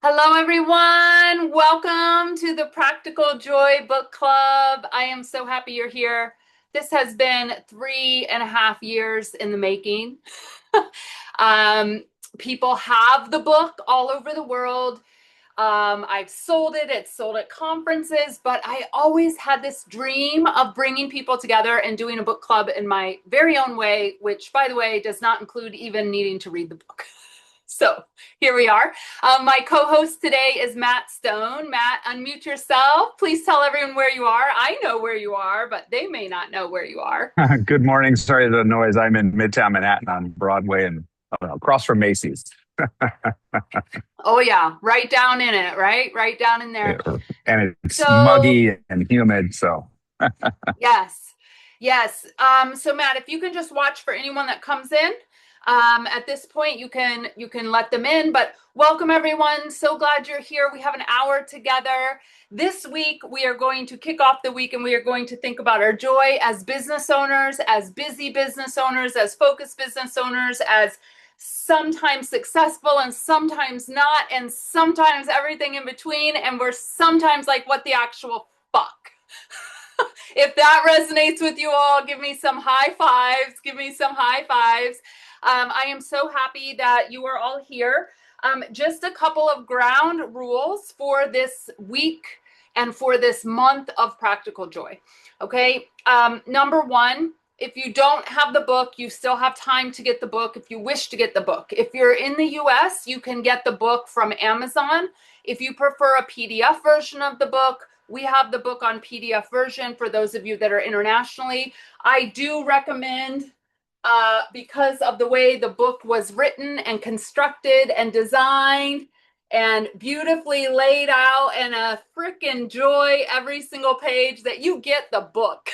Hello, everyone. Welcome to the Practical Joy Book Club. I am so happy you're here. This has been 3.5 years in the making. um, People have the book all over the world. I've sold it. It's sold at conferences, but I always had this dream of bringing people together and doing a book club in my very own way, which, by the way, does not include even needing to read the book. So here we are. My co-host today is Matt Stone. Matt, unmute yourself. Please tell everyone where you are. I know where you are, but they may not know where you are. Good morning. Sorry for the noise. I'm in Midtown Manhattan on Broadway and across from Macy's. Oh yeah, right down in it, right? Right down in there. And it's So muggy and humid. So, yes, yes. So Matt, if you can just watch for anyone that comes in. At this point, you can let them in, but welcome everyone. So glad you're here. We have an hour together. This week, we are going to kick off the week and we are going to think about our joy as business owners, as busy business owners, as focused business owners, as sometimes successful and sometimes not, and sometimes everything in between. And we're sometimes like, what the actual fuck? If that resonates with you all, give me some high fives. Give me some high fives. I am so happy that you are all here. Just a couple of ground rules for this week and for this month of Practical Joy. Okay. Number one, if you don't have the book, you still have time to get the book if you wish to get the book. If you're in the US, you can get the book from Amazon. If you prefer a PDF version of the book, we have the book on PDF version for those of you that are internationally. I do recommend, because of the way the book was written and constructed and designed and beautifully laid out, and a freaking joy every single page, that you get the book.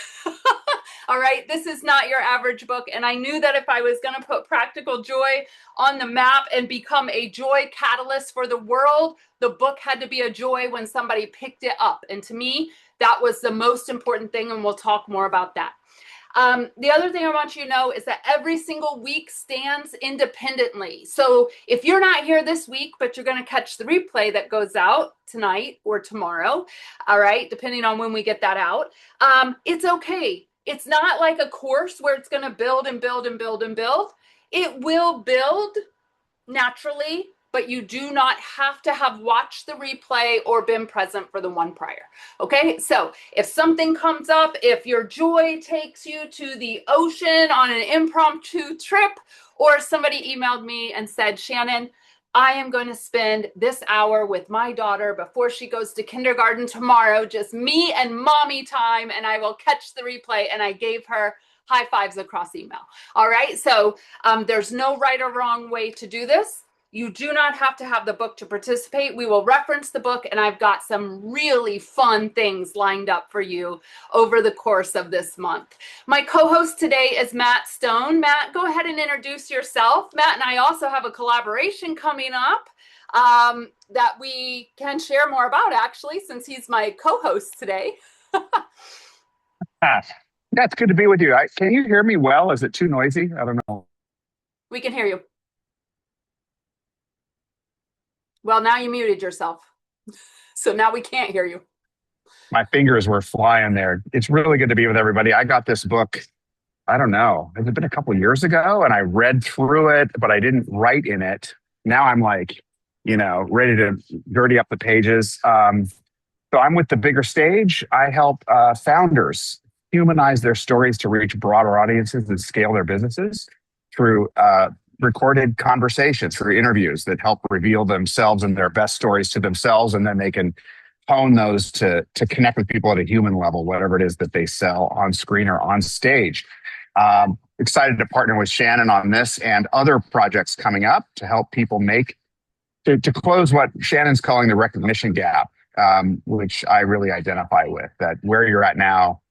All right, this is not your average book. And I knew that if I was going to put Practical Joy on the map and become a joy catalyst for the world, the book had to be a joy when somebody picked it up. And to me, that was the most important thing. And we'll talk more about that. The other thing I want you to know is that every single week stands independently. So if you're not here this week, but you're going to catch the replay that goes out tonight or tomorrow, all right, depending on when we get that out, it's okay. It's not like a course where it's going to build and build and build and build. It will build naturally, but you do not have to have watched the replay or been present for the one prior. Okay, so if something comes up, if your joy takes you to the ocean on an impromptu trip, or somebody emailed me and said, Shannon, I am going to spend this hour with my daughter before she goes to kindergarten tomorrow, just me and mommy time, and I will catch the replay. And I gave her high fives across email. All right, so there's no right or wrong way to do this. You do not have to have the book to participate. We will reference the book, and I've got some really fun things lined up for you over the course of this month. My co-host today is Matt Stone. Matt, go ahead and introduce yourself. Matt and I also have a collaboration coming up that we can share more about, actually, since he's my co-host today. That's good to be with you. Can you hear me well? Is it too noisy? I don't know. We can hear you. Well, now you muted yourself. So now we can't hear you. My fingers were flying there. It's really good to be with everybody. I got this book, I don't know, has it been a couple of years ago? And I read through it, but I didn't write in it. Now I'm like, ready to dirty up the pages. So I'm with the bigger stage. I help founders humanize their stories to reach broader audiences and scale their businesses through recorded conversations, through interviews that help reveal themselves and their best stories to themselves. And then they can hone those to connect with people at a human level, whatever it is that they sell on screen or on stage. Excited to partner with Shannon on this and other projects coming up to help people to close what Shannon's calling the recognition gap, which I really identify with, that where you're at now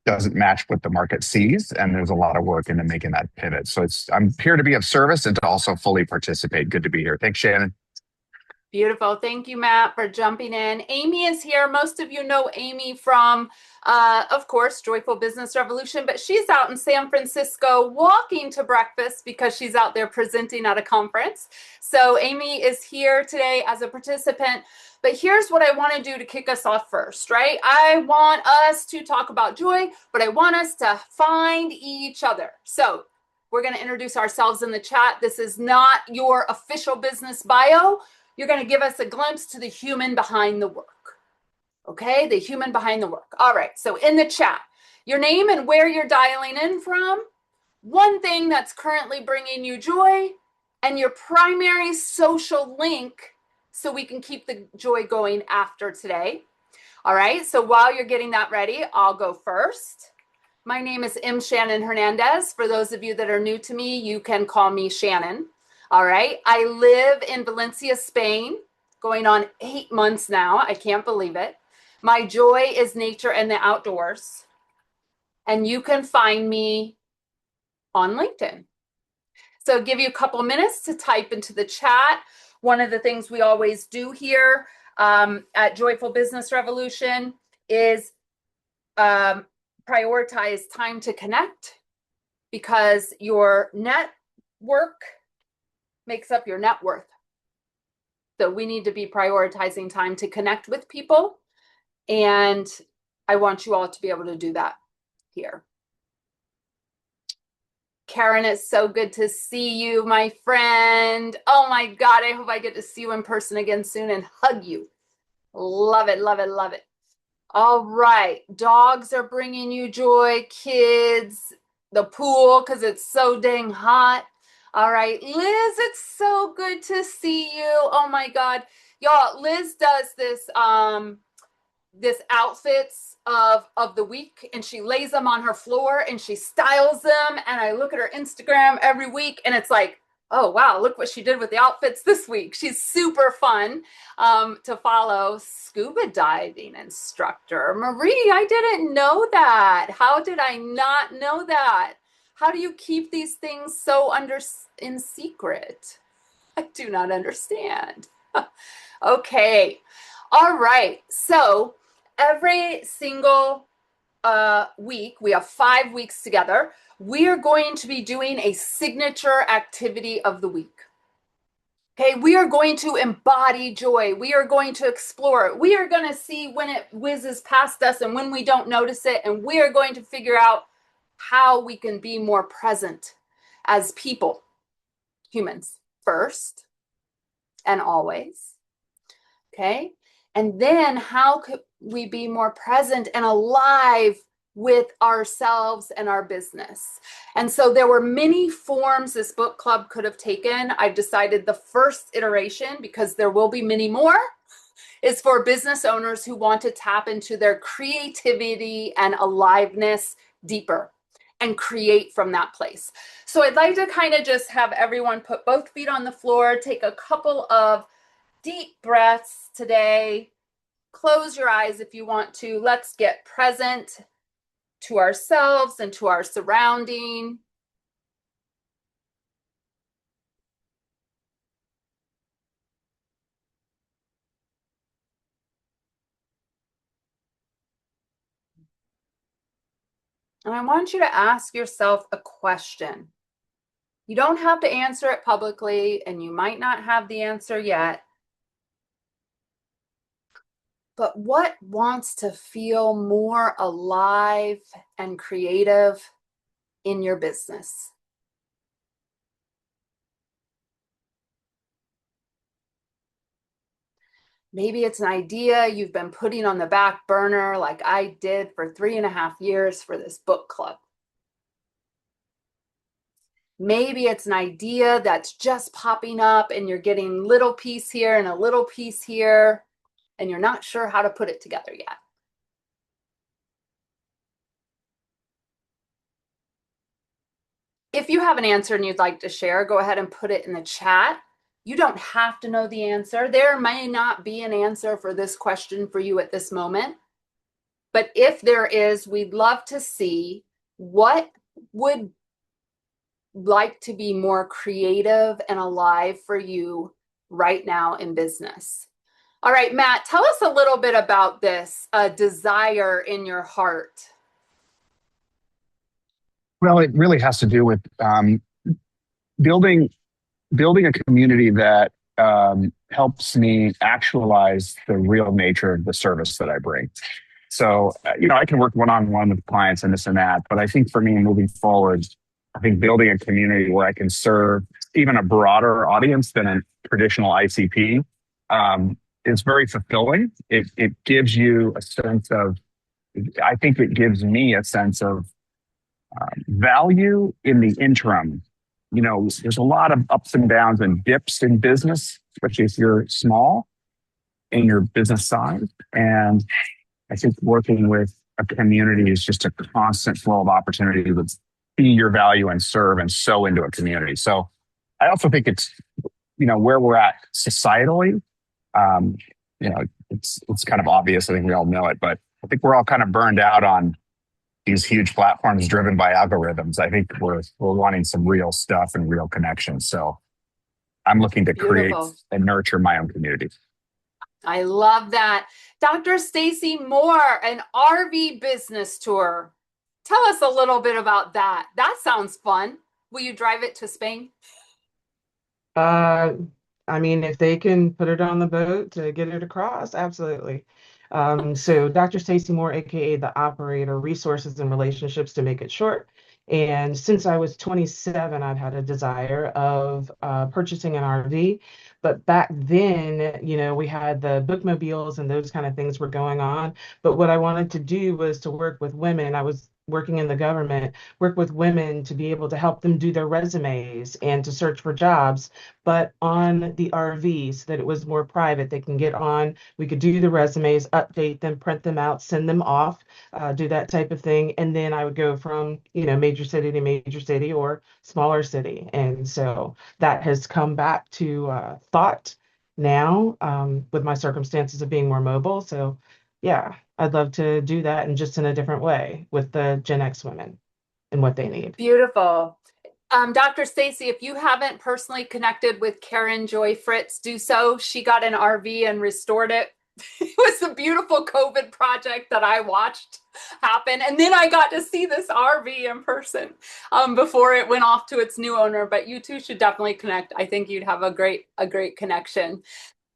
doesn't match what the market sees, and there's a lot of work into making that pivot. So I'm here to be of service and to also fully participate. Good to be here. Thanks, Shannon. Beautiful. Thank you, Matt, for jumping in. Amy is here. Most of you know Amy from, of course, Joyful Business Revolution, but she's out in San Francisco walking to breakfast because she's out there presenting at a conference. So Amy is here today as a participant. But here's what I want to do to kick us off first, right? I want us to talk about joy, but I want us to find each other. So we're going to introduce ourselves in the chat. This is not your official business bio. You're going to give us a glimpse to the human behind the work. Okay, the human behind the work. All right, so in the chat, your name and where you're dialing in from, one thing that's currently bringing you joy, and your primary social link so we can keep the joy going after today. All right, so while you're getting that ready, I'll go first. My name is M. Shannon Hernandez. For those of you that are new to me, you can call me Shannon. All right. I live in Valencia, Spain, going on 8 months now. I can't believe it. My joy is nature and the outdoors. And you can find me on LinkedIn. So give you a couple minutes to type into the chat. One of the things we always do here at Joyful Business Revolution is prioritize time to connect, because your network makes up your net worth. So we need to be prioritizing time to connect with people. And I want you all to be able to do that here. Karen, it's so good to see you, my friend. Oh my God, I hope I get to see you in person again soon and hug you. Love it, love it, love it. All right, dogs are bringing you joy, kids, the pool because it's so dang hot. All right, Liz, it's so good to see you. Oh my God. Y'all, Liz does this outfits of the week, and she lays them on her floor and she styles them, and I look at her Instagram every week and it's like, oh wow, look what she did with the outfits this week. She's super fun to follow. Scuba diving instructor. Marie, I didn't know that. How did I not know that? How do you keep these things so in secret? I do not understand. Okay. All right. So every single week, we have 5 weeks together. We are going to be doing a signature activity of the week. Okay, we are going to embody joy. We are going to explore it. We are going to see when it whizzes past us and when we don't notice it. And we are going to figure out how we can be more present as people, humans, first and always. Okay, and then how could we be more present and alive with ourselves and our business? And so there were many forms this book club could have taken. I've decided the first iteration, because there will be many more, is for business owners who want to tap into their creativity and aliveness deeper and create from that place. So I'd like to kind of just have everyone put both feet on the floor, take a couple of deep breaths today. Close your eyes if you want to. Let's get present to ourselves and to our surrounding. And I want you to ask yourself a question. You don't have to answer it publicly, and you might not have the answer yet. But what wants to feel more alive and creative in your business? Maybe it's an idea you've been putting on the back burner, like I did for 3.5 years for this book club. Maybe it's an idea that's just popping up and you're getting little piece here and a little piece here, and you're not sure how to put it together yet. If you have an answer and you'd like to share, go ahead and put it in the chat. You don't have to know the answer. There may not be an answer for this question for you at this moment. But if there is, we'd love to see what would like to be more creative and alive for you right now in business. All right, Matt, tell us a little bit about this desire in your heart. Well, it really has to do with building building a community that helps me actualize the real nature of the service that I bring. So, I can work one on one with clients and this and that, but I think for me moving forward, I think building a community where I can serve even a broader audience than a traditional ICP is very fulfilling. It gives you a sense of, I think it gives me a sense of value in the interim. There's a lot of ups and downs and dips in business, especially if you're small in your business size. And I think working with a community is just a constant flow of opportunity to see your value and serve and sow into a community. So I also think it's, where we're at societally. Um, it's kind of obvious. I think we all know it, but I think we're all kind of burned out on these huge platforms driven by algorithms. I think we're wanting some real stuff and real connections. So I'm looking to create Beautiful. and nurture my own community. I love that. Dr. Stacy Moore, an RV business tour. Tell us a little bit about that. That sounds fun. Will you drive it to Spain? Uh, I mean, if they can put it on the boat to get it across, absolutely. So Dr. Stacy Moore, aka the operator, resources and relationships to make it short. And since I was 27, I've had a desire of purchasing an RV. But back then, we had the bookmobiles and those kind of things were going on. But what I wanted to do was to work with women. I was working in the government, work with women to be able to help them do their resumes and to search for jobs, but on the RV so that it was more private. They can get on, we could do the resumes, update them, print them out, send them off, do that type of thing. And then I would go from, major city to major city or smaller city. And so that has come back to thought now with my circumstances of being more mobile. So yeah, I'd love to do that and just in a different way with the Gen X women and what they need. Beautiful. Dr. Stacy, if you haven't personally connected with Karen Joy Fritz, do so. She got an RV and restored it. It was a beautiful COVID project that I watched happen. And then I got to see this RV in person before it went off to its new owner. But you two should definitely connect. I think you'd have a great connection.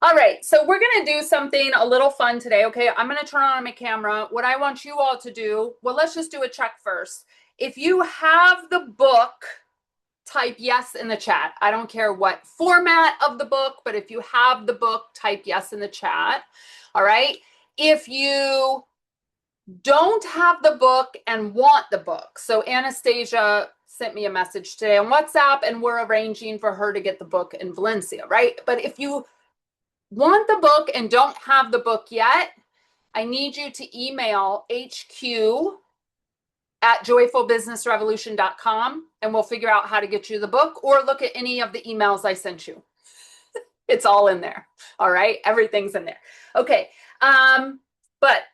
All right, so we're going to do something a little fun today, okay? I'm going to turn on my camera. What I want you all to do, well, let's just do a check first. If you have the book, type yes in the chat. I don't care what format of the book, but if you have the book, type yes in the chat. All right. If you don't have the book and want the book, so Anastasia sent me a message today on WhatsApp and we're arranging for her to get the book in Valencia, right? But if you want the book and don't have the book yet, I need you to email hq@joyfulbusinessrevolution.com and we'll figure out how to get you the book, or look at any of the emails I sent you. It's all in there. All right. Everything's in there. Okay. But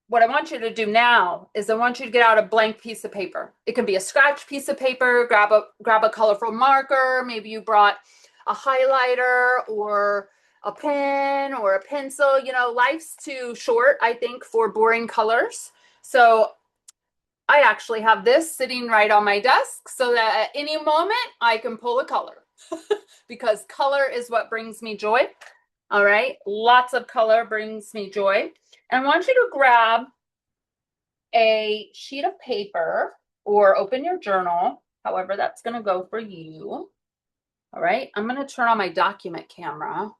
what I want you to do now is I want you to get out a blank piece of paper. It can be a scratch piece of paper, grab a colorful marker. Maybe you brought a highlighter or a pen or a pencil. Life's too short, I think, for boring colors. So I actually have this sitting right on my desk so that at any moment I can pull a color because color is what brings me joy. All right. Lots of color brings me joy. And I want you to grab a sheet of paper or open your journal, however that's going to go for you. All right. I'm going to turn on my document camera.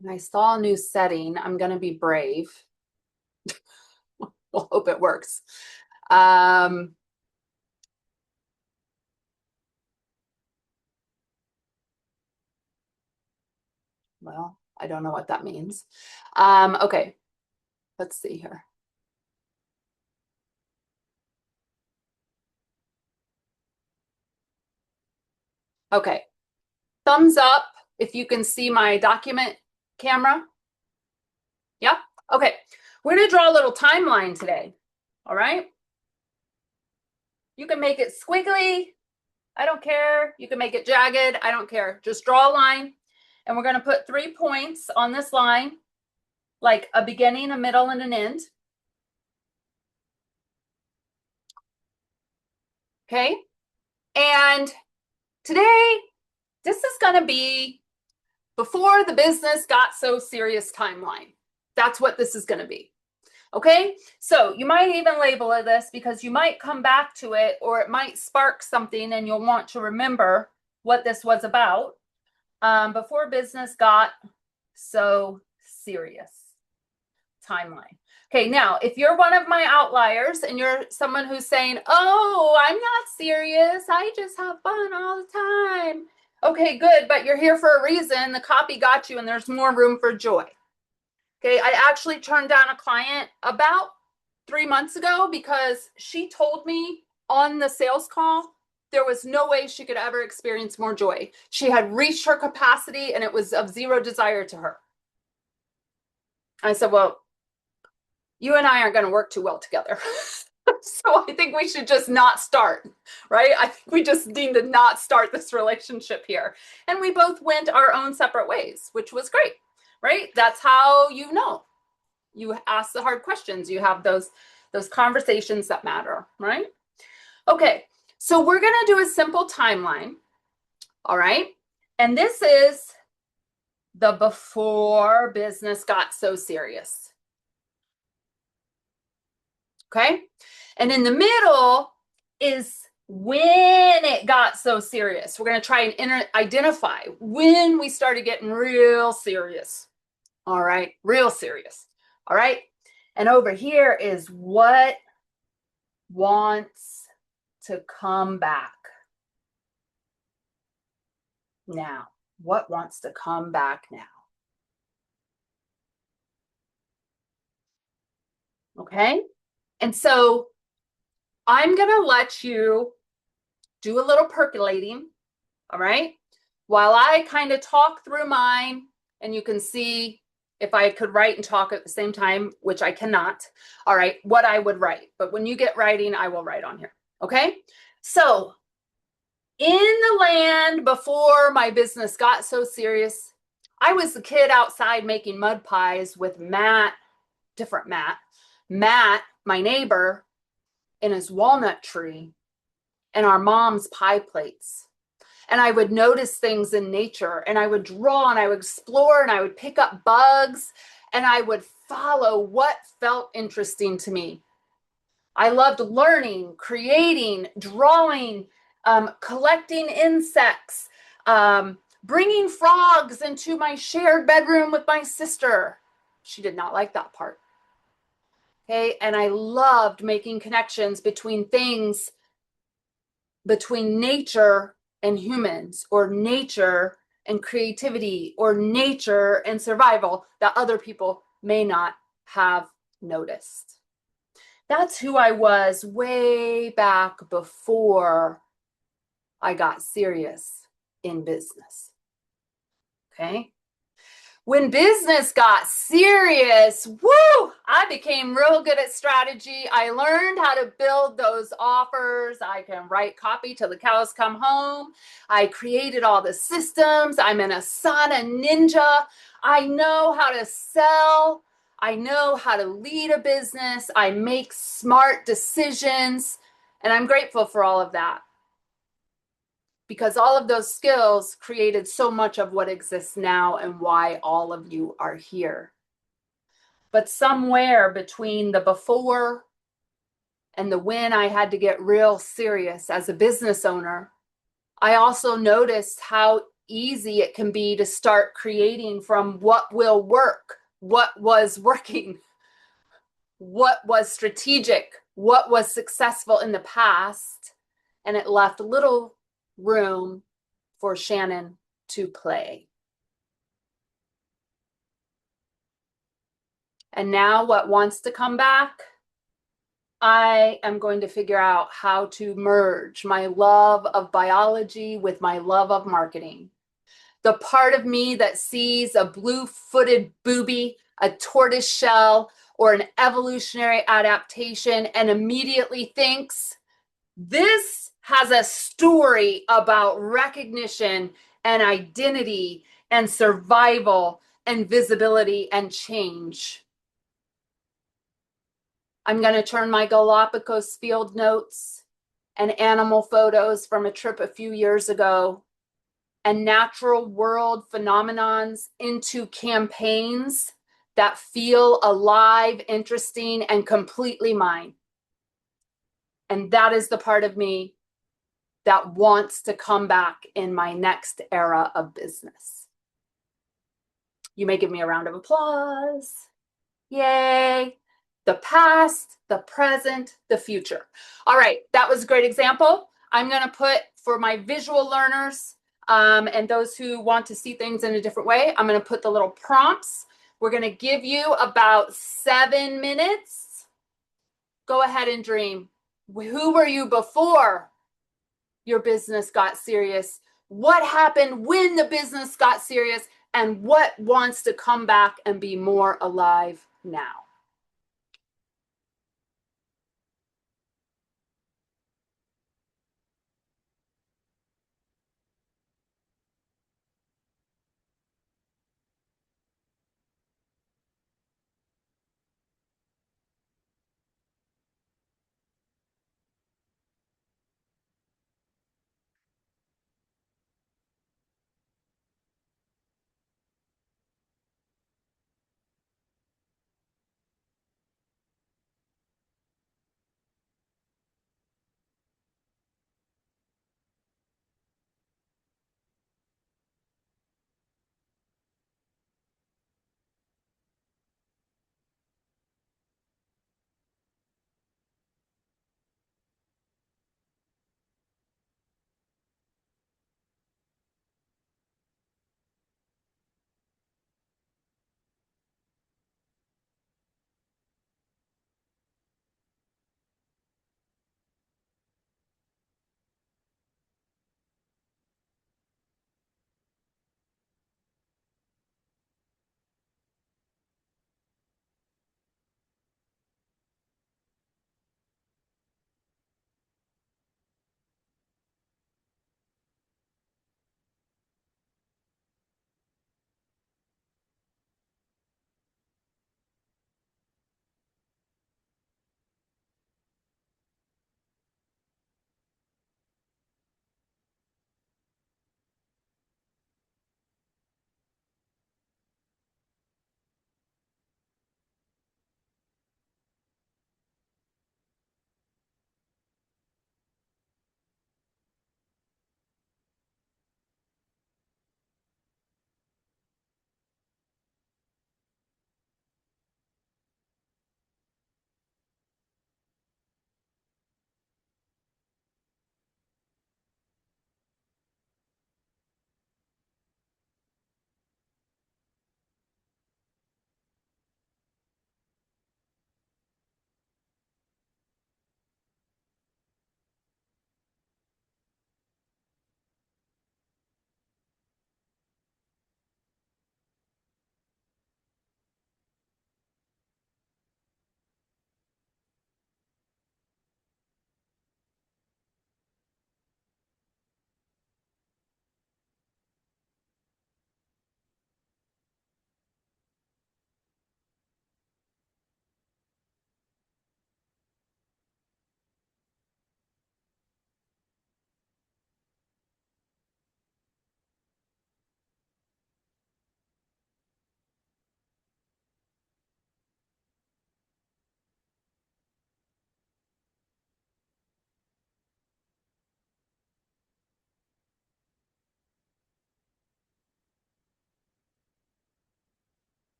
And I saw a new setting. I'm going to be brave. We'll hope it works. Well, I don't know what that means. Okay, let's see here. Okay, thumbs up if you can see my document camera. Yeah, okay. We're gonna draw a little timeline today, all right? You can make it squiggly, I don't care. You can make it jagged, I don't care. Just draw a line. And we're going to put 3 points on this line, like a beginning, a middle, and an end. Okay. And today, this is going to be before the business got so serious timeline. That's what this is going to be. Okay. So you might even label it this because you might come back to it, or it might spark something and you'll want to remember what this was about. Before business got so serious timeline. Okay, now if you're one of my outliers and you're someone who's saying, oh, I'm not serious, I just have fun all the time. Okay, good, but you're here for a reason. The copy got you and there's more room for joy. Okay, I actually turned down a client about 3 months ago because she told me on the sales call there was no way she could ever experience more joy. She had reached her capacity and it was of zero desire to her. I said, well, you and I aren't going to work too well together. So I think we should just not start, right? I think we just need to not start this relationship here. And we both went our own separate ways, which was great, right? That's how you know. You ask the hard questions. You have those conversations that matter, right? Okay, so we're going to do a simple timeline, all right? And this is the before business got so serious. Okay. And in the middle is when it got so serious. We're going to try and identify when we started getting real serious. All right. Real serious. All right. And over here is what wants to come back now. What wants to come back now? Okay. And so I'm going to let you do a little percolating, all right? While I kind of talk through mine, and you can see if I could write and talk at the same time, which I cannot, all right, what I would write. But when you get writing, I will write on here, okay? So in the land before my business got so serious, I was the kid outside making mud pies with Matt, different Matt, my neighbor, in his walnut tree and our mom's pie plates. And I would notice things in nature and I would draw and I would explore and I would pick up bugs and I would follow what felt interesting to me. I loved learning, creating, drawing, collecting insects, bringing frogs into my shared bedroom with my sister. She did not like that part. Okay, and I loved making connections between things, between nature and humans, or nature and creativity, or nature and survival that other people may not have noticed. That's who I was way back before I got serious in business. Okay. When business got serious, woo, I became real good at strategy. I learned how to build those offers. I can write copy till the cows come home. I created all the systems. I'm an Asana ninja. I know how to sell. I know how to lead a business. I make smart decisions. And I'm grateful for all of that, because all of those skills created so much of what exists now and why all of you are here. But somewhere between the before and the when I had to get real serious as a business owner, I also noticed how easy it can be to start creating from what will work, what was working, what was strategic, what was successful in the past, and it left little room for Shannon to play. And now what wants to come back? I am going to figure out how to merge my love of biology with my love of marketing. The part of me that sees a blue-footed booby, a tortoise shell, or an evolutionary adaptation and immediately thinks, this has a story about recognition and identity and survival and visibility and change. I'm going to turn my Galapagos field notes and animal photos from a trip a few years ago and natural world phenomenons into campaigns that feel alive, interesting, and completely mine. And that is the part of me that wants to come back in my next era of business. You may give me a round of applause. Yay. The past, the present, the future. All right, that was a great example. I'm going to put for my visual learners and those who want to see things in a different way, I'm going to put the little prompts. We're going to give you about 7 minutes. Go ahead and dream. Who were you before your business got serious? What happened when the business got serious? And what wants to come back and be more alive now?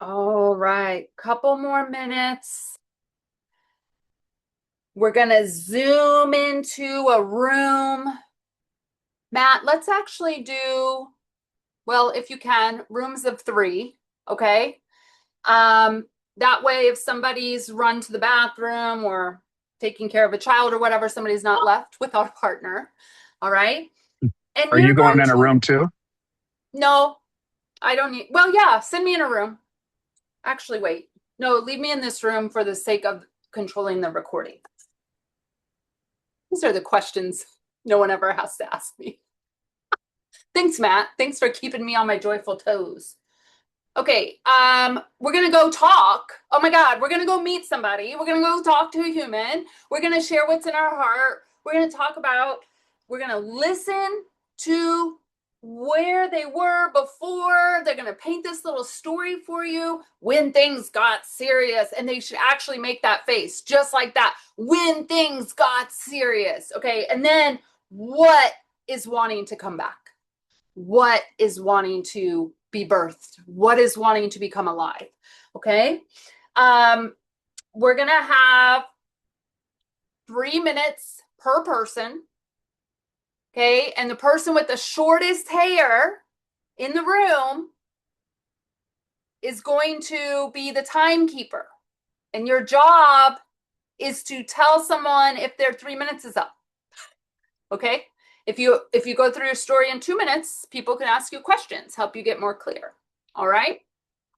All right, couple more minutes. We're gonna zoom into a room. Matt, let's actually do, well, if you can, rooms of three, okay? That way, if somebody's run to the bathroom or taking care of a child or whatever, somebody's not left without a partner. All right. And Are you you're going going in a to, room too? no, I don't need, well, yeah, send me in a room. Actually, wait. No, leave me in this room for the sake of controlling the recording. These are the questions no one ever has to ask me. Thanks, Matt. Thanks for keeping me on my joyful toes. Okay, we're gonna go talk. Oh my God, we're gonna go meet somebody. We're gonna go talk to a human. We're gonna share what's in our heart. We're gonna talk about, we're gonna listen to where they were before. They're gonna paint this little story for you when things got serious. And they should actually make that face just like that. When things got serious. Okay, and then what is wanting to come back? What is wanting to be birthed? What is wanting to become alive? Okay. We're going to have 3 minutes per person. Okay. And the person with the shortest hair in the room is going to be the timekeeper. And your job is to tell someone if their 3 minutes is up. Okay. If you go through your story in 2 minutes, people can ask you questions, help you get more clear. All right.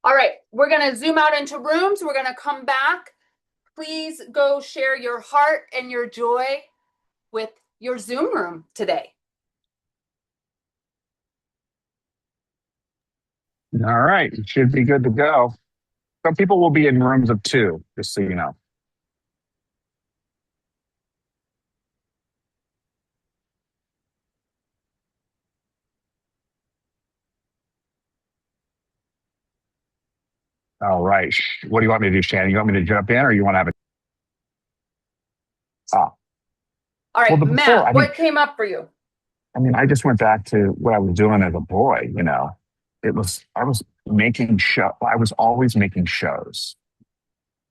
All right. We're going to zoom out into rooms. We're going to come back. Please go share your heart and your joy with your Zoom room today. All right. It should be good to go. Some people will be in rooms of two, just so you know. All right. What do you want me to do, Shannon? You want me to jump in or you want to have a ah. All Well, right, the before, Matt, what came up for you? I just went back to what I was doing as a boy, you know. I was making I was always making shows.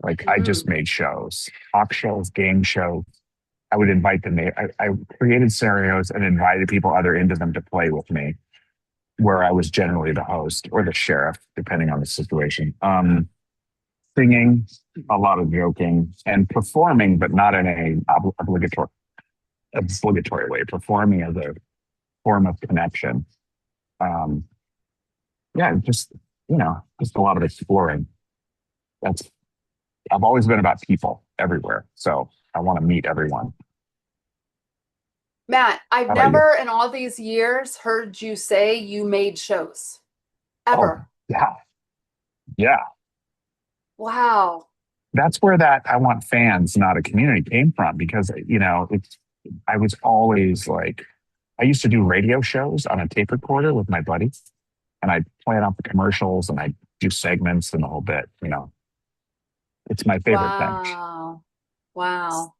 Like I just made shows, talk shows, game shows. I would invite them. I created scenarios and invited people other into them to play with me, where I was generally the host or the sheriff, depending on the situation. Singing, a lot of joking, and performing, but not in a obligatory way. Performing as a form of connection. Um, yeah, just a lot of exploring. That's I've always been about people everywhere, so I want to meet everyone. Matt, I've How about you? never in all these years heard you say you made shows. Oh, Ever. yeah, yeah. Wow. That's where that I want fans, not a community came from because, I was always like, I used to do radio shows on a tape recorder with my buddies and I'd plan out the commercials and I'd do segments and the whole bit, it's my favorite thing. Wow. Wow.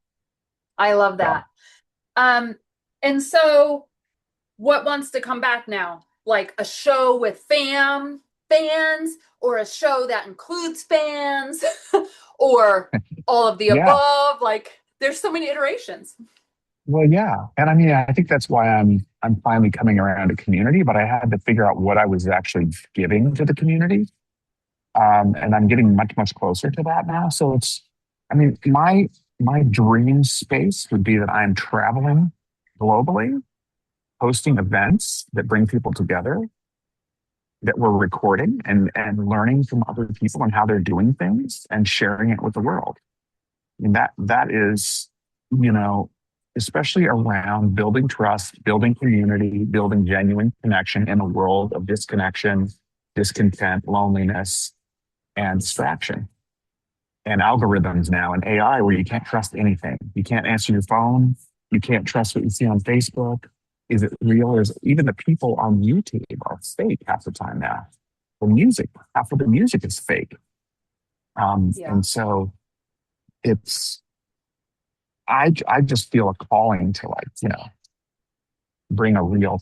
I love So, that. Um, and so what wants to come back now? Like a show with fans or a show that includes fans or all of the yeah, above? Like there's so many iterations. well, yeah. And I think that's why I'm finally coming around to community, but I had to figure out what I was actually giving to the community. And I'm getting much, much closer to that now. So my dream space would be that I'm traveling globally, hosting events that bring people together, that we're recording and learning from other people and how they're doing things and sharing it with the world. And that is, you know, especially around building trust, building community, building genuine connection in a world of disconnection, discontent, loneliness, and distraction. And algorithms now and AI where you can't trust anything. You can't answer your phone. You can't trust what you see on Facebook. Is it real? Or is even the people on YouTube are fake half the time now. The music, half of the music is fake. Yeah. And so it's I just feel a calling to bring a real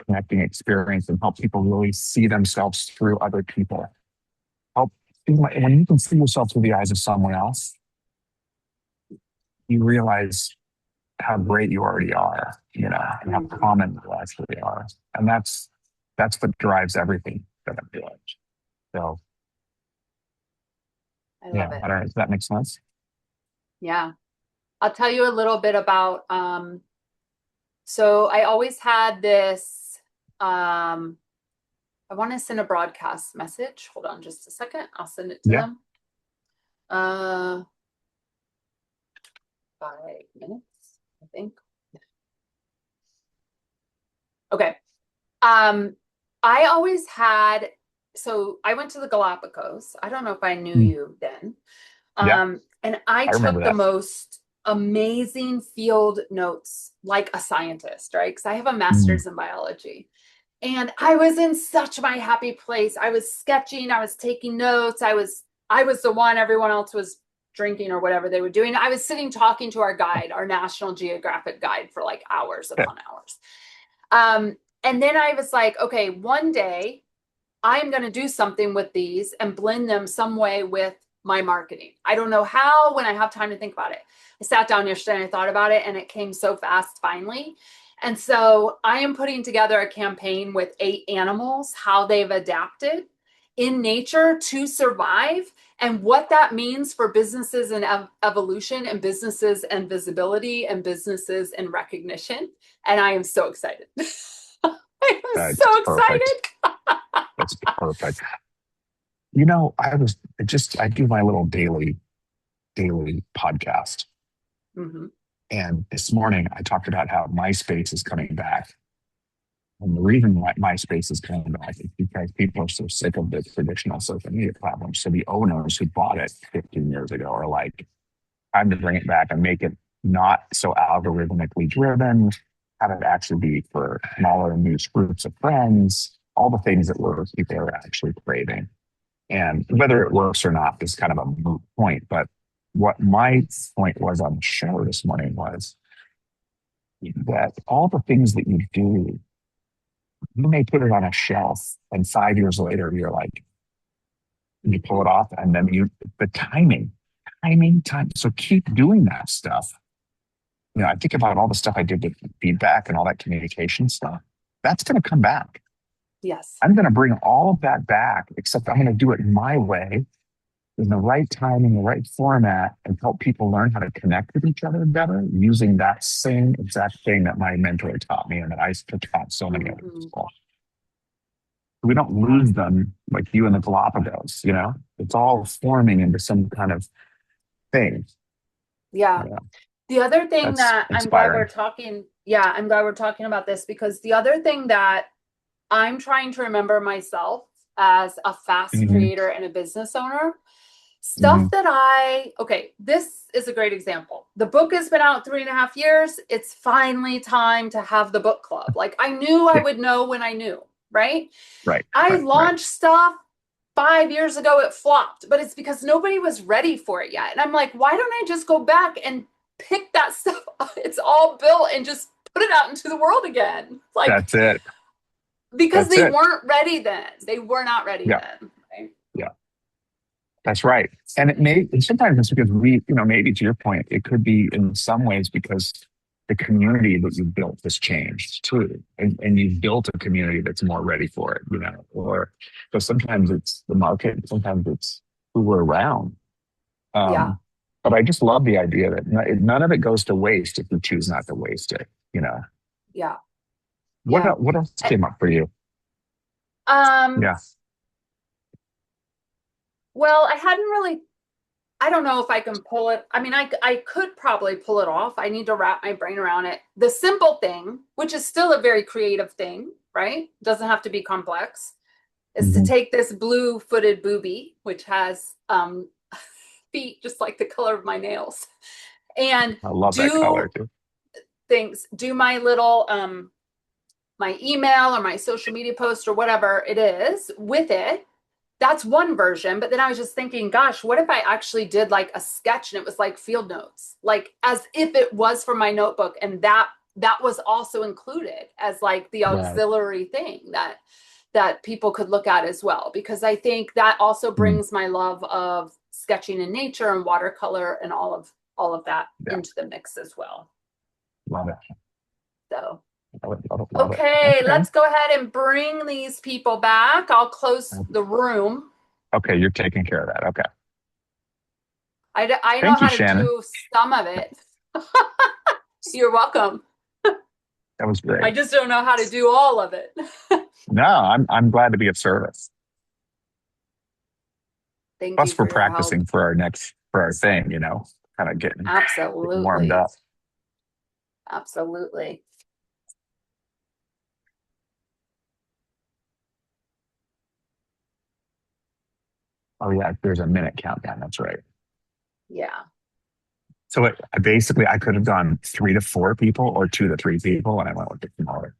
connecting experience and help people really see themselves through other people. Help when you can see yourself through the eyes of someone else, you realize how great you already are, and how Mhm. common you actually are. And that's what drives everything that I'm doing. So I love yeah, it. I don't know. Does that make sense? Yeah. I'll tell you a little bit about, so I always had this, I want to send a broadcast message. Hold on just a second. I'll send it to Yeah. them. 5 minutes, I think. Okay. Um, I always had, so I went to the Galapagos. I don't know if I knew Mm. you then. Yeah. And I I remember took the that. most amazing field notes like a scientist, right? Because I have a Mm. master's in biology. And I was in such my happy place. I was sketching, I was taking notes. I was the one, everyone else was drinking or whatever they were doing. I was sitting talking to our guide, our National Geographic guide, for like hours upon hours. And then I was like, okay, one day I'm going to do something with these and blend them some way with my marketing. I don't know how, when I have time to think about it. I sat down yesterday and I thought about it, and it came so fast finally. And so I am putting together a campaign with 8 animals, how they've adapted in nature to survive, and what that means for businesses and evolution, and businesses and visibility, and businesses and recognition. And I am so excited. I am so It's perfect. excited. That's perfect. I do my little daily podcast. Mhm. And this morning I talked about how MySpace is coming back. And the reason why MySpace is coming back is because people are so sick of the traditional social media platforms. So the owners who bought it 15 years ago are like, time to bring it back and make it not so algorithmically driven, have it actually be for smaller and niche groups of friends, all the things that people are actually craving. And whether it works or not is kind of a moot point. But what my point was on the show this morning was that all the things that you do, you may put it on a shelf, and 5 years later, you're like, you pull it Mhm. off, and then the time. So keep doing that stuff. I think about all the stuff I did with feedback and all that communication stuff. That's going to come back. Yes. I'm going to bring all of that back, except I'm going to do it my way, in the right time, in the right format, and help people learn how to connect with each other better using that same exact thing that my mentor taught me and that I taught so many other Mhm. people. We don't Yeah. lose them like you and the Galapagos. It's all forming into some kind of thing. Yeah. Yeah, The other thing that's that I'm glad we're inspiring. talking, yeah, I'm glad we're talking about this, because the other thing that I'm trying to remember myself as a fast Hmm. creator and a business owner, Hmm. stuff that okay, this is a great example. The book has been out 3.5 years. It's finally time to have the book club. Like, I knew I Yeah, would know when I knew, right? right, I right, right. launched stuff 5 years ago, it flopped, but it's because nobody was ready for it yet. And I'm like, why don't I just go back and pick that stuff up? It's all built, and just put it out into the world again. Like, That's it. because That's they it. weren't ready then. They were not ready Yeah, then. Right? yeah. That's right. And sometimes it's because maybe to your point, it could be in some ways because the community that you built has changed too. And you've built a community that's more ready for it. Or so sometimes it's the market, sometimes it's who we're around. Yeah. Um, but I just love the idea that none of it goes to waste if you choose not to waste it. Yeah. What Yeah. what else I- came up for you? Um, Yeah. well, I don't know if I can pull it. I mean, I could probably pull it off. I need to wrap my brain around it. The simple thing, which is still a very creative thing, right? Doesn't have to be complex, is to Hmm. take this blue-footed booby, which has feet just like the color of my nails, and I love that color do too. things, do my little my email or my social media post or whatever it is with it. That's one version. But then I was just thinking, gosh, what if I actually did like a sketch and it was like field notes, like as if it was for my notebook, and that was also included as like the Right. auxiliary thing that people could look at as well, because I think that also brings my love of sketching in nature and watercolor and all of that into the mix as well. Love it. So Love it. okay, let's go ahead and bring these people back. I'll close the room. Okay, you're taking care of that. Okay. I know Thank you, how to Shannon. do some of it. You're welcome. That was great. I just don't know how to do all of it. No, I'm glad to be of service. Thank Plus, you for we're your practicing help. for our thing, kind of getting warmed up. Absolutely. Oh yeah, there's a minute countdown. That's right. Yeah. So I could have gone 3 to 4 people or 2 to 3 people, and I went with the smaller.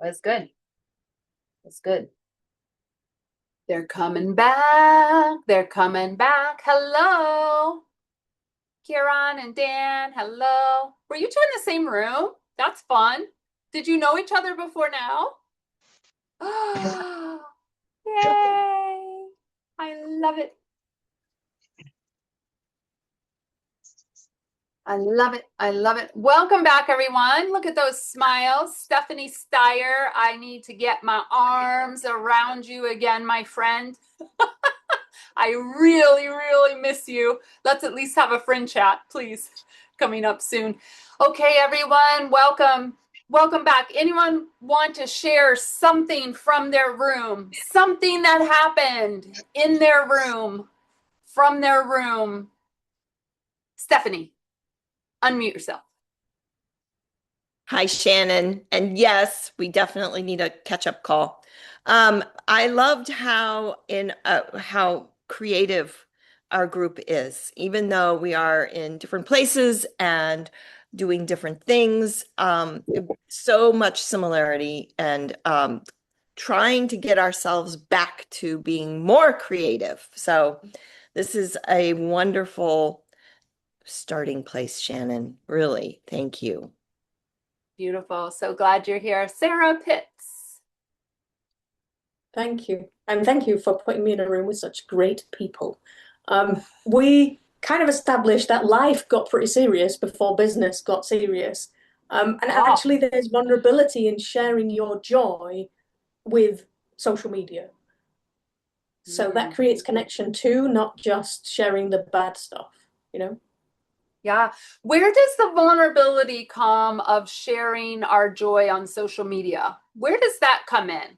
That's good. That's good. They're coming back. They're coming back. Hello. Kieran and Dan, hello. Were you two in the same room? That's fun. Did you know each other before now? Yay. I love it. I love it. I love it. Welcome back, everyone. Look at those smiles. Stephanie Steyer, I need to get my arms around you again, my friend. I really, really miss you. Let's at least have a friend chat, please, coming up soon. Okay, everyone, welcome. Welcome back. Anyone want to share something from their room? Something that happened in their room, from their room? Stephanie, unmute yourself. Hi, Shannon. And yes, we definitely need a catch-up call. I loved how creative our group is, even though we are in different places and doing different things. So much similarity, and trying to get ourselves back to being more creative. So this is a wonderful starting place, Shannon. Really, thank you. Beautiful. So glad you're here. Sarah Pitts. Thank you. And thank you for putting me in a room with such great people. We kind of established that life got pretty serious before business got serious. And actually, there's vulnerability in sharing your joy with social media. So that creates connection too, not just sharing the bad stuff, Yeah. Where does the vulnerability come of sharing our joy on social media? Where does that come in?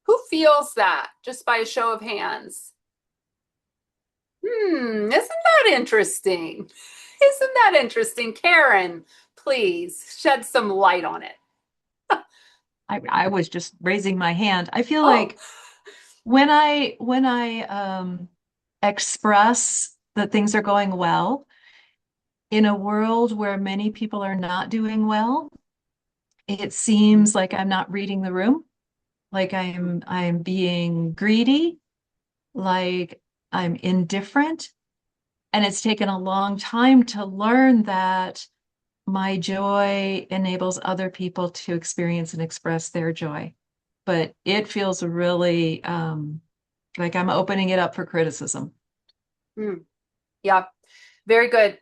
Who feels that, just by a show of hands? Isn't that interesting? Isn't that interesting? Karen, please shed some light on it. I was just raising my hand. I feel like when I express that things are going well in a world where many people are not doing well, it seems like I'm not reading the room, like I'm being greedy, like I'm indifferent. And it's taken a long time to learn that my joy enables other people to experience and express their joy. But it feels really like I'm opening it up for criticism. Yeah, very good.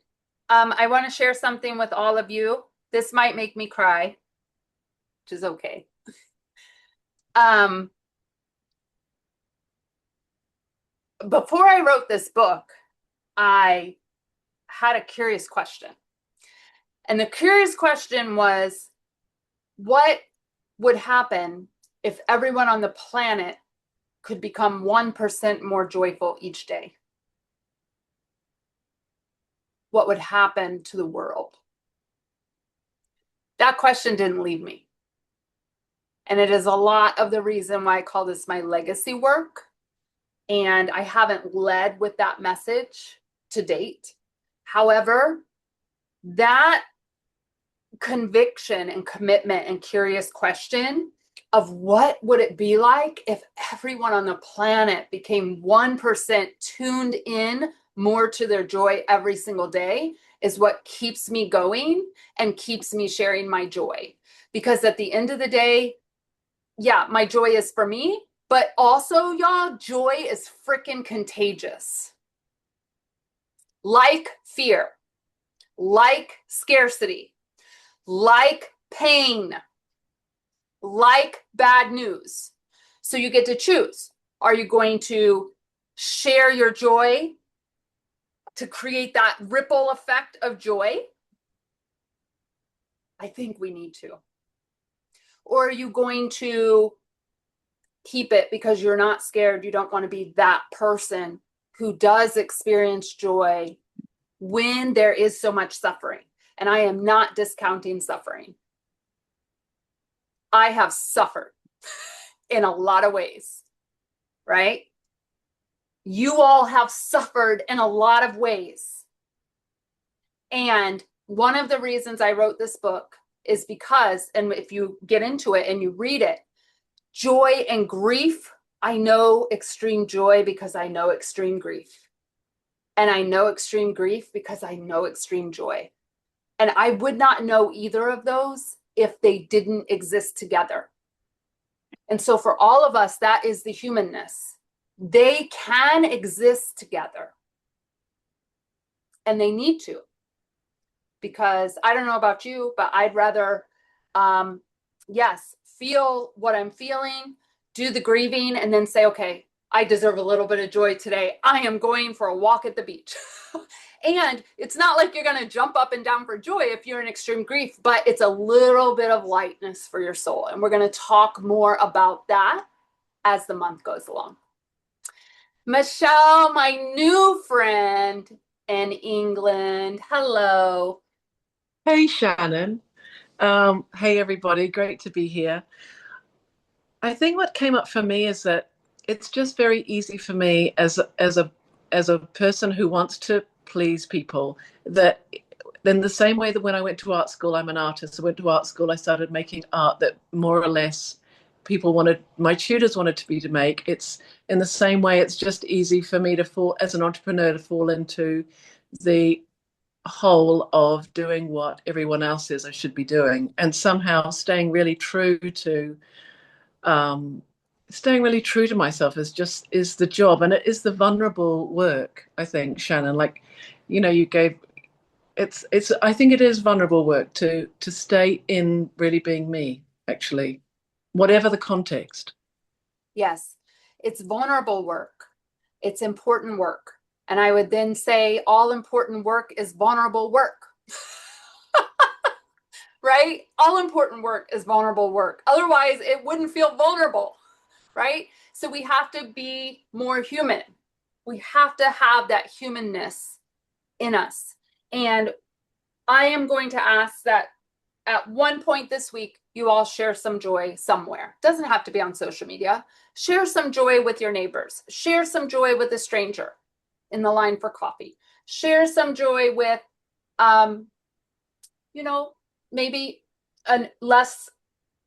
I want to share something with all of you. This might make me cry, which is okay. Before I wrote this book, I had a curious question. And the curious question was, what would happen if everyone on the planet could become 1% more joyful each day? What would happen to the world? That question didn't leave me. And it is a lot of the reason why I call this my legacy work. And I haven't led with that message to date. However, that conviction and commitment and curious question of what would it be like if everyone on the planet became 1% tuned in more to their joy every single day is what keeps me going and keeps me sharing my joy. Because at the end of the day, yeah, my joy is for me, but also, y'all, joy is freaking contagious. Like fear, like scarcity, like pain, like bad news. So you get to choose. Are you going to share your joy to create that ripple effect of joy? I think we need to. Or are you going to keep it because you're not scared? You don't want to be that person who does experience joy when there is so much suffering. And I am not discounting suffering. I have suffered in a lot of ways, right? You all have suffered in a lot of ways. And one of the reasons I wrote this book is because, and if you get into it and you read it, joy and grief, I know extreme joy because I know extreme grief. And I know extreme grief because I know extreme joy. And I would not know either of those if they didn't exist together. And so for all of us, that is the humanness. They can exist together. And they need to. Because I don't know about you, but I'd rather, yes, feel what I'm feeling, do the grieving, and then say, okay, I deserve a little bit of joy today. I am going for a walk at the beach. And it's not like you're going to jump up and down for joy if you're in extreme grief, but it's a little bit of lightness for your soul. And we're going to talk more about that as the month goes along. Michelle, my new friend in England. Hello. Hey, Shannon. Hey, everybody. Great to be here. I think what came up for me is that it's just very easy for me as a person who wants to please people, that in the same way that when I went to art school, I'm an artist. I went to art school, I started making art that more or less people wanted, my tutors wanted to be to make. It's in the same way, it's just easy for me to fall, as an entrepreneur, to fall into the whole of doing what everyone else says I should be doing, and somehow staying really true to myself is the job, and it is the vulnerable work. I think, Shannon, like, you gave it's I think it is vulnerable work to stay in really being me, actually, whatever the context. Yes, it's vulnerable work. It's important work. And I would then say all important work is vulnerable work. Right? All important work is vulnerable work. Otherwise, it wouldn't feel vulnerable, right? So we have to be more human. We have to have that humanness in us. And I am going to ask that at one point this week, you all share some joy somewhere. Doesn't have to be on social media. Share some joy with your neighbors. Share some joy with a stranger in the line for coffee. Share some joy with, maybe a less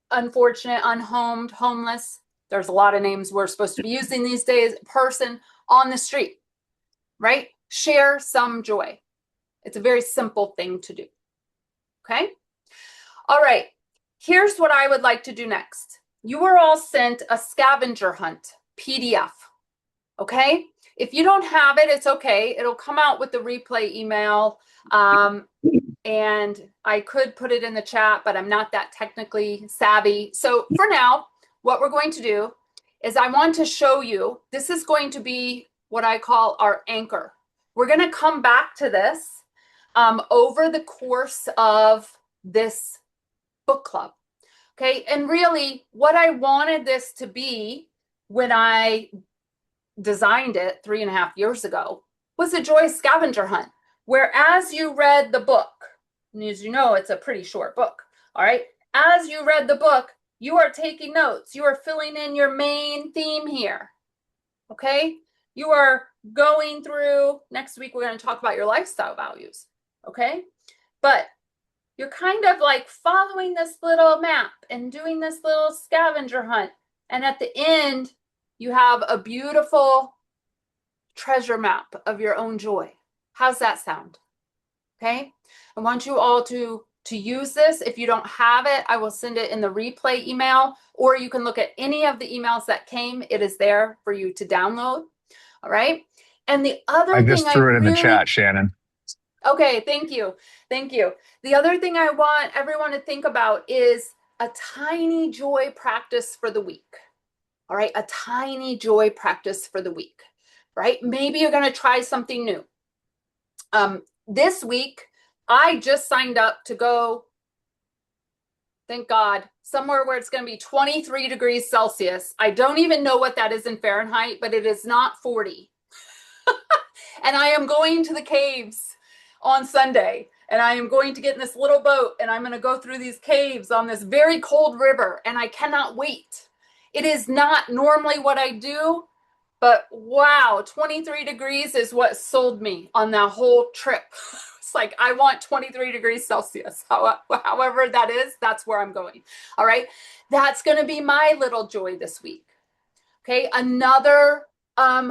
unfortunate, unhomed, homeless. There's a lot of names we're supposed to be using these days. Person on the street, right? Share some joy. It's a very simple thing to do. Okay? All right. Here's what I would like to do next. You were all sent a scavenger hunt PDF. Okay? If you don't have it, it's okay. It'll come out with the replay email. And I could put it in the chat, but I'm not that technically savvy. So for now, what we're going to do is I want to show you, this is going to be what I call our anchor. We're going to come back to this over the course of this book club. Okay. And really what I wanted this to be when I designed it 3.5 years ago was a Joy Scavenger Hunt, where as you read the book, and as you know, it's a pretty short book. All right. As you read the book, you are taking notes. You are filling in your main theme here. Okay. You are going through, next week, we're going to talk about your lifestyle values. Okay. But you're kind of like following this little map and doing this little scavenger hunt. And at the end, you have a beautiful treasure map of your own joy. How's that sound? Okay. I want you all to to use this. If you don't have it, I will send it in the replay email, or you can look at any of the emails that came. It is there for you to download. All right. And the other I thing just threw it in the chat, Shannon. Okay, thank you. Thank you. The other thing I want everyone to think about is a tiny joy practice for the week. All right, a tiny joy practice for the week, right? Maybe you're going to try something new. This week, I just signed up to go, thank God, somewhere where it's going to be 23 degrees Celsius. I don't even know what that is in Fahrenheit, but it is not 40. And I am going to the caves on Sunday, and I am going to get in this little boat, and I'm going to go through these caves on this very cold river, and I cannot wait. It is not normally what I do, but wow, 23 degrees is what sold me on that whole trip. It's like, I want 23 degrees Celsius. However that is, that's where I'm going. All right. That's going to be my little joy this week. Okay. Another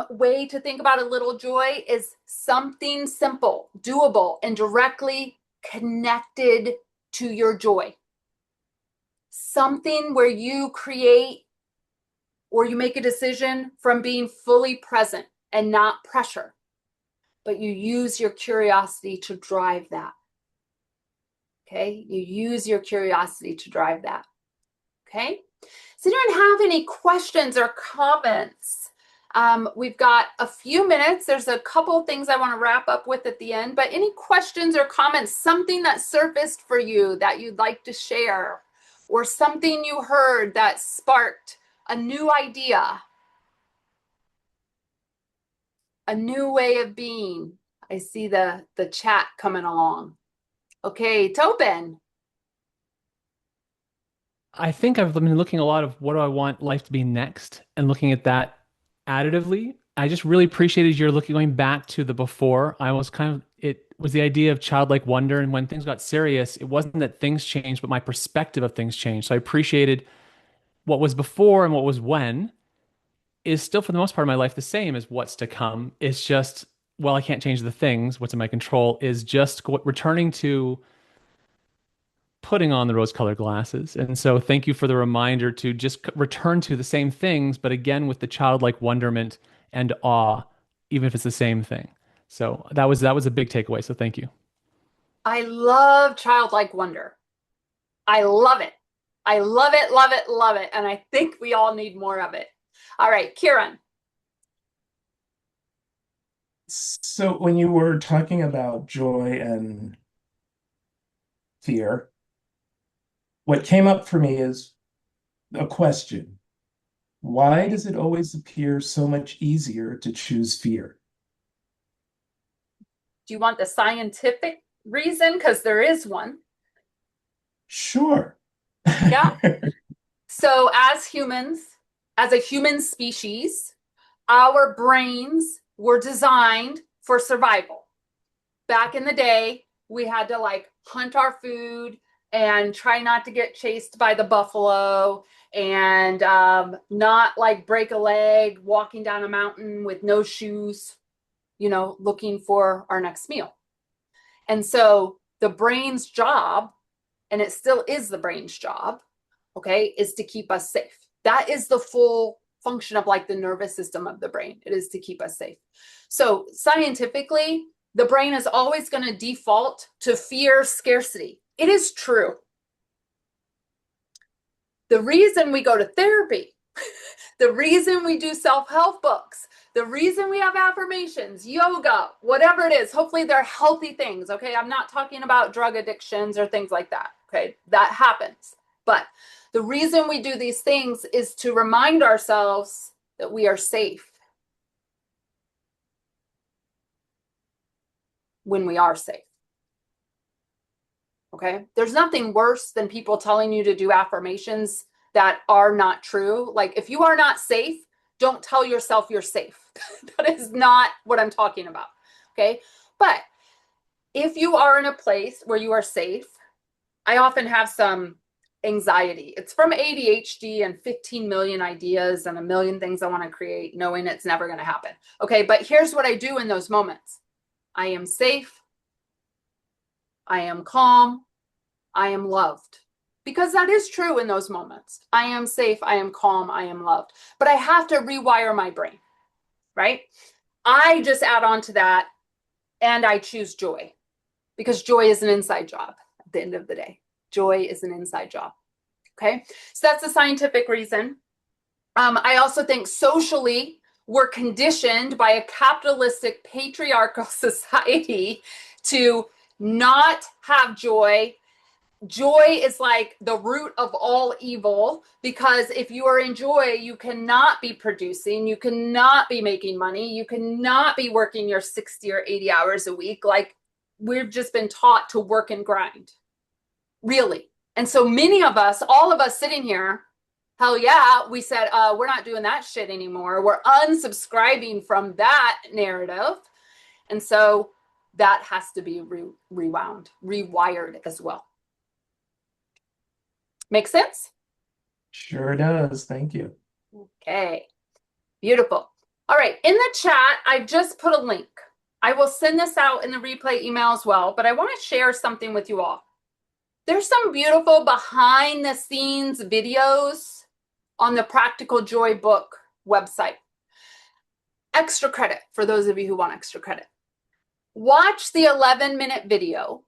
way to think about a little joy is something simple, doable, and directly connected to your joy. Something where you create or you make a decision from being fully present and not pressure, but you use your curiosity to drive that. Okay, you use your curiosity to drive that. Okay, so you don't have any questions or comments. We've got a few minutes. There's a couple things I want to wrap up with at the end, but any questions or comments, something that surfaced for you that you'd like to share, or something you heard that sparked a new idea, a new way of being. I see the chat coming along. Okay, Tobin. I think I've been looking a lot of what do I want life to be next and looking at that additively. I just really appreciated your going back to the before. I was it was the idea of childlike wonder. And when things got serious, it wasn't that things changed, but my perspective of things changed. So I appreciated what was before and what was when is still for the most part of my life the same as what's to come. It's just, well, I can't change the things. What's in my control is just returning to putting on the rose-colored glasses. And so thank you for the reminder to just return to the same things, but again with the childlike wonderment and awe, even if it's the same thing. So that was a big takeaway. So thank you. I love childlike wonder. I love it. I love it, love it, love it. And I think we all need more of it. All right, Kieran. So when you were talking about joy and fear, what came up for me is a question. Why does it always appear so much easier to choose fear? Do you want the scientific reason? Because there is one. Sure. Yeah. So as humans, as a human species, our brains were designed for survival. Back in the day, we had to like hunt our food and try not to get chased by the buffalo and not like break a leg walking down a mountain with no shoes, you know, looking for our next meal. And so the brain's job, and it still is the brain's job, okay, is to keep us safe. That is the full function of like the nervous system of the brain. It is to keep us safe. So scientifically, the brain is always going to default to fear scarcity. It is true. The reason we go to therapy, the reason we do self-help books, the reason we have affirmations, yoga, whatever it is, hopefully they're healthy things, okay? I'm not talking about drug addictions or things like that, okay? That happens. But the reason we do these things is to remind ourselves that we are safe when we are safe. Okay. There's nothing worse than people telling you to do affirmations that are not true. Like if you are not safe, don't tell yourself you're safe. That is not what I'm talking about. Okay. But if you are in a place where you are safe, I often have some anxiety. It's from ADHD and 15 million ideas and a million things I want to create, knowing it's never going to happen. Okay. But here's what I do in those moments. I am safe. I am calm. I am loved. Because that is true in those moments. I am safe, I am calm, I am loved. But I have to rewire my brain, right? I just add on to that and I choose joy because joy is an inside job at the end of the day. Joy is an inside job. Okay. So that's the scientific reason. I also think socially, we're conditioned by a capitalistic patriarchal society to not have joy. Joy is like the root of all evil, because if you are in joy, you cannot be producing, you cannot be making money, you cannot be working your 60 or 80 hours a week. Like, we've just been taught to work and grind, really. And so many of us, all of us sitting here, hell yeah, we said, we're not doing that shit anymore. We're unsubscribing from that narrative. And so that has to be rewired as well. Make sense? Sure does. Thank you. Okay, beautiful. All right, in the chat, I just put a link. I will send this out in the replay email as well, but I want to share something with you all. There's some beautiful behind the scenes videos on the Practical Joy book website. Extra credit for those of you who want extra credit. Watch the 11-minute video.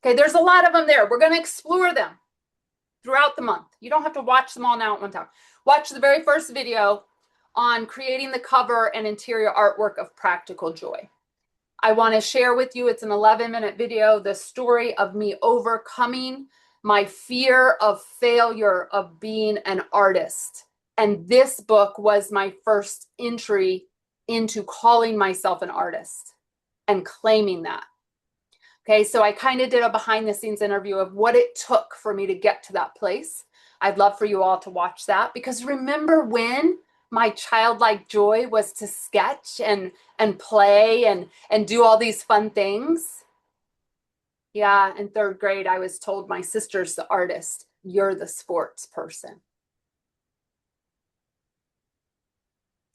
Okay, there's a lot of them there. We're going to explore them throughout the month. You don't have to watch them all now at one time. Watch the very first video on creating the cover and interior artwork of Practical Joy. I want to share with you, it's an 11-minute video, the story of me overcoming my fear of failure of being an artist. And this book was my first entry into calling myself an artist and claiming that. Okay, so I kind of did a behind the scenes interview of what it took for me to get to that place. I'd love for you all to watch that, because remember when my childlike joy was to sketch and play and do all these fun things? Yeah, in 3rd grade, I was told my sister's the artist, you're the sports person.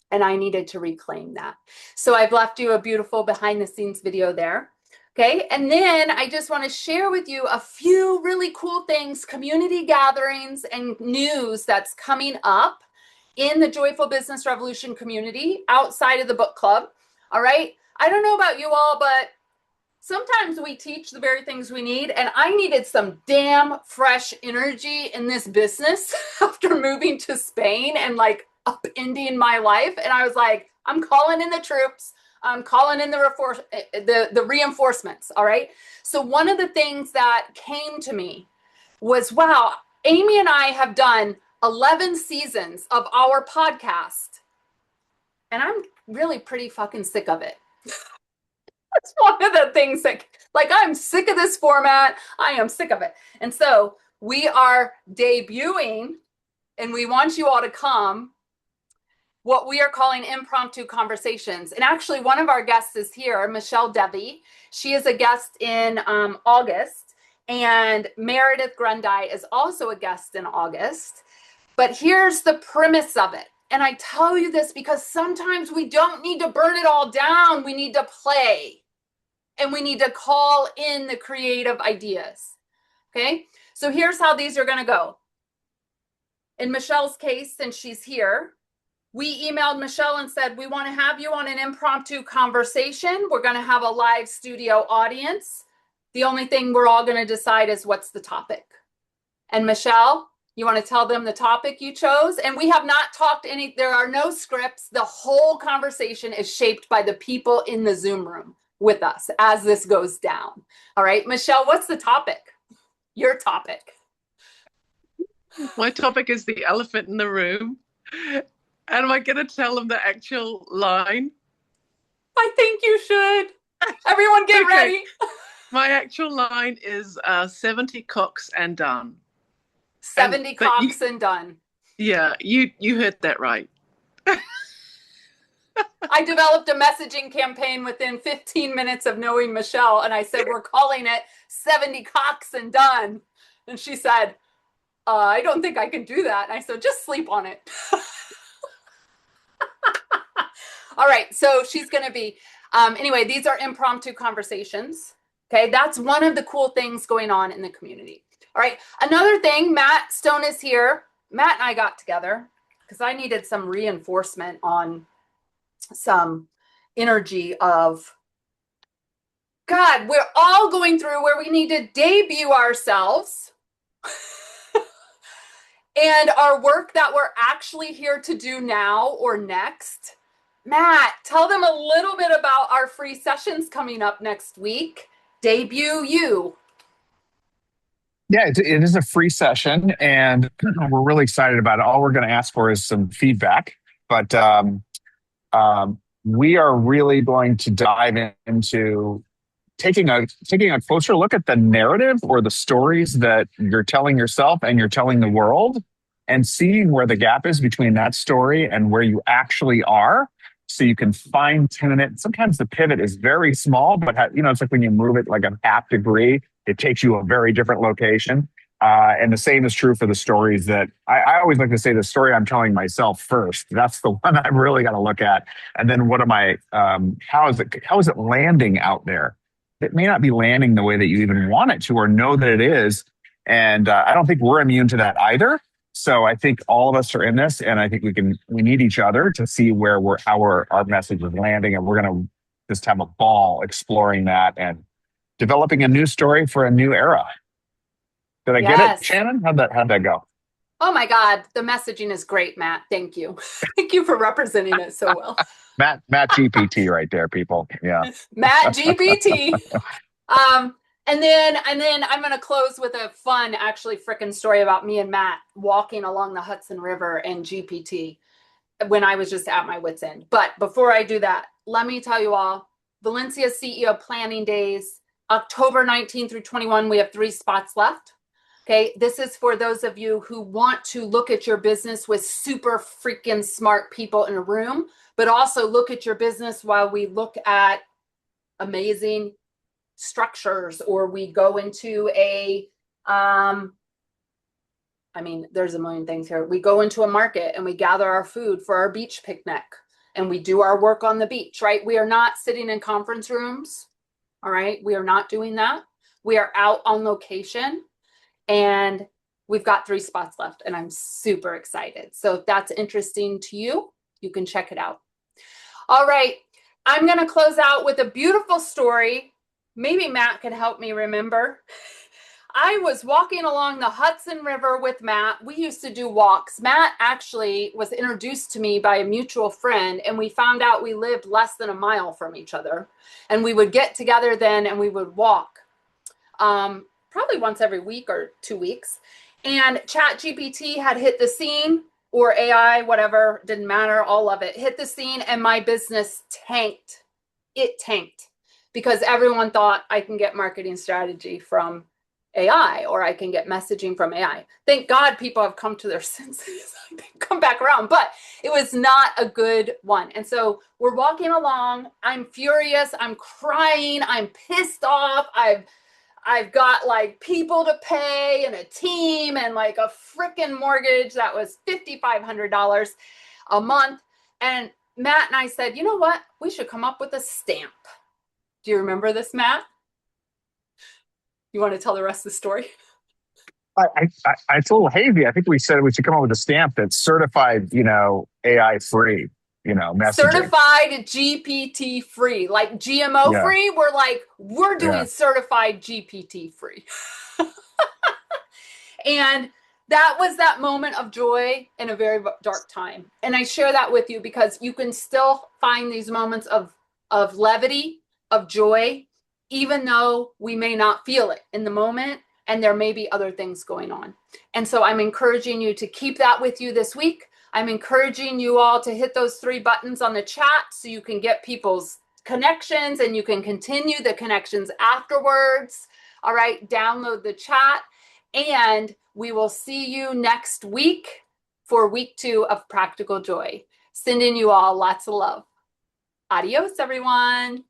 And I needed to reclaim that. So I've left you a beautiful behind the scenes video there. Okay, and then I just want to share with you a few really cool things, community gatherings and news that's coming up in the Joyful Business Revolution community outside of the book club. All right, I don't know about you all, but sometimes we teach the very things we need, and I needed some damn fresh energy in this business after moving to Spain and like upending my life. And I was like, I'm calling in the troops. I'm calling in the reinforcements, all right? So one of the things that came to me was, wow, Amy and I have done 11 seasons of our podcast, and I'm really pretty fucking sick of it. That's one of the things that, like, I'm sick of this format. I am sick of it. And so we are debuting, and we want you all to come, what we are calling impromptu conversations. And actually, one of our guests is here, Michelle Devi. She is a guest in August, and Meredith Grundy is also a guest in August. But here's the premise of it. And I tell you this because sometimes we don't need to burn it all down. We need to play, and we need to call in the creative ideas. Okay, so here's how these are going to go. In Michelle's case, since she's here, we emailed Michelle and said, we want to have you on an impromptu conversation. We're going to have a live studio audience. The only thing we're all going to decide is what's the topic. And Michelle, you want to tell them the topic you chose? And we have not talked there are no scripts. The whole conversation is shaped by the people in the Zoom room with us as this goes down. All right, Michelle, what's the topic? Your topic. My topic is the elephant in the room. And am I going to tell them the actual line? I think you should. Everyone get Okay. ready. My actual line is 70 cocks and done. 70 cocks and done. Yeah, you heard that right. I developed a messaging campaign within 15 minutes of knowing Michelle, and I said, we're calling it 70 cocks and done. And she said, I don't think I can do that. And I said, just sleep on it. All right, so she's going to be, anyway, these are impromptu conversations. Okay, that's one of the cool things going on in the community. All right, another thing, Matt Stone is here. Matt and I got together because I needed some reinforcement on some energy of, God, we're all going through where we need to debut ourselves and our work that we're actually here to do now or next. Matt, tell them a little bit about our free sessions coming up next week. Debut you. Yeah, it is a free session, and we're really excited about it. All we're going to ask for is some feedback, but we are really going to dive into taking a closer look at the narrative or the stories that you're telling yourself and you're telling the world, and seeing where the gap is between that story and where you actually are, so you can fine tune it. Sometimes the pivot is very small, but it's like when you move it like a half degree, it takes you a very different location. And the same is true for the stories that I always like to say, the story I'm telling myself first. That's the one I've really got to look at. And then what am I, how is it landing out there? It may not be landing the way that you even want it to or know that it is. And I don't think we're immune to that either. So I think all of us are in this, and I think we need each other to see where our message is landing. And we're going to just have a ball exploring that and developing a new story for a new era. Did I get it, Shannon? How'd that go? Oh my God, the messaging is great, Matt. Thank you. Thank you for representing it so well. Matt GPT right there, people. Yeah. Matt GPT. And then I'm going to close with a fun, actually, frickin' story about me and Matt walking along the Hudson River and GPT when I was just at my wit's end. But before I do that, let me tell you all, Valencia CEO Planning Days, October 19 through 21, we have 3 spots left. Okay, this is for those of you who want to look at your business with super freaking smart people in a room, but also look at your business while we look at amazing structures, or we go into there's a million things here. We go into a market and we gather our food for our beach picnic and we do our work on the beach, right? We are not sitting in conference rooms. All right. We are not doing that. We are out on location, and we've got 3 spots left, and I'm super excited. So if that's interesting to you, you can check it out. All right. I'm going to close out with a beautiful story. Maybe Matt can help me remember. I was walking along the Hudson River with Matt. We used to do walks. Matt actually was introduced to me by a mutual friend, and we found out we lived less than a mile from each other. And we would get together then and we would walk probably once every week or 2 weeks. And ChatGPT had hit the scene, or AI, whatever, didn't matter, all of it hit the scene, and my business tanked. It tanked because everyone thought I can get marketing strategy from AI, or I can get messaging from AI. Thank God people have come to their senses, come back around, but it was not a good one. And so we're walking along. I'm furious. I'm crying. I'm pissed off. I've got like people to pay and a team and like a freaking mortgage that was $5,500 a month. And Matt and I said, you know what? We should come up with a stamp. Do you remember this, Matt? You want to tell the rest of the story? It's a little hazy. I think we said we should come up with a stamp that's certified, AI free, messaging. Certified GPT free, like GMO free. We're doing certified GPT free. And that was that moment of joy in a very dark time. And I share that with you because you can still find these moments of levity, of joy, even though we may not feel it in the moment, and there may be other things going on. And so I'm encouraging you to keep that with you this week. I'm encouraging you all to hit those 3 buttons on the chat so you can get people's connections and you can continue the connections afterwards. All right, download the chat, and we will see you next week for week 2 of Practical Joy. Sending you all lots of love. Adios, everyone.